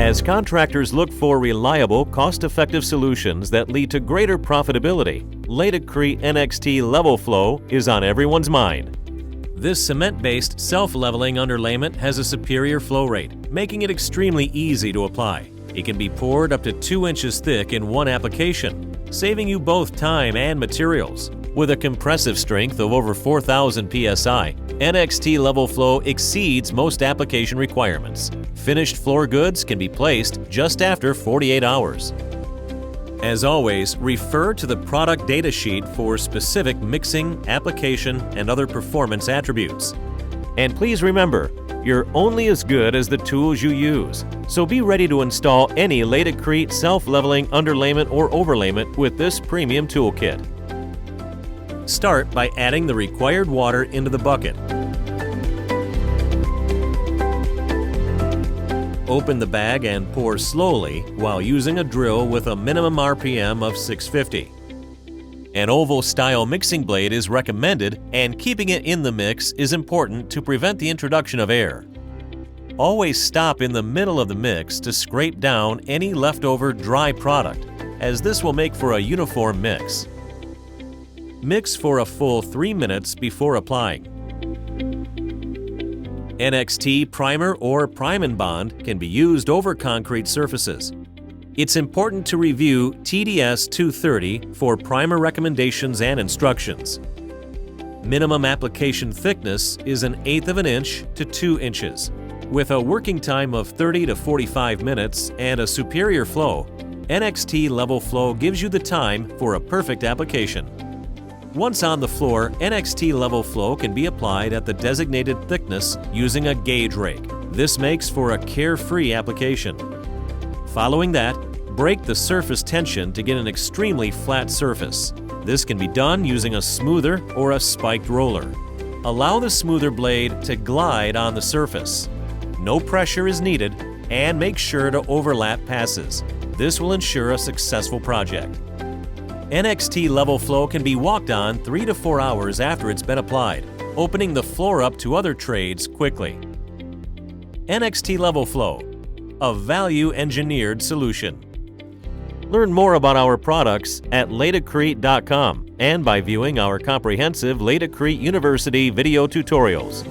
As contractors look for reliable, cost-effective solutions that lead to greater profitability, Laticrete NXT Level Flow is on everyone's mind. This cement-based self-leveling underlayment has a superior flow rate, making it extremely easy to apply. It can be poured up to 2 inches thick in one application, saving you both time and materials. With a compressive strength of over 4,000 psi, NXT Level Flow exceeds most application requirements. Finished floor goods can be placed just after 48 hours. As always, refer to the product data sheet for specific mixing, application, and other performance attributes. And please remember, you're only as good as the tools you use, so be ready to install any Laticrete self-leveling underlayment or overlayment with this premium toolkit. Start by adding the required water into the bucket. Open the bag and pour slowly while using a drill with a minimum RPM of 650. An oval-style mixing blade is recommended, and keeping it in the mix is important to prevent the introduction of air. Always stop in the middle of the mix to scrape down any leftover dry product, as this will make for a uniform mix. Mix for a full 3 minutes before applying. NXT Primer or Prime and Bond can be used over concrete surfaces. It's important to review TDS 230 for primer recommendations and instructions. Minimum application thickness is 1/8 of an inch to 2 inches. With a working time of 30 to 45 minutes and a superior flow, NXT Level Flow gives you the time for a perfect application. Once on the floor, NXT Level Flow can be applied at the designated thickness using a gauge rake. This makes for a carefree application. Following that, break the surface tension to get an extremely flat surface. This can be done using a smoother or a spiked roller. Allow the smoother blade to glide on the surface. No pressure is needed, and make sure to overlap passes. This will ensure a successful project. NXT Level Flow can be walked on 3 to 4 hours after it's been applied, opening the floor up to other trades quickly. NXT Level Flow, a value-engineered solution. Learn more about our products at Laticrete.com and by viewing our comprehensive Laticrete University video tutorials.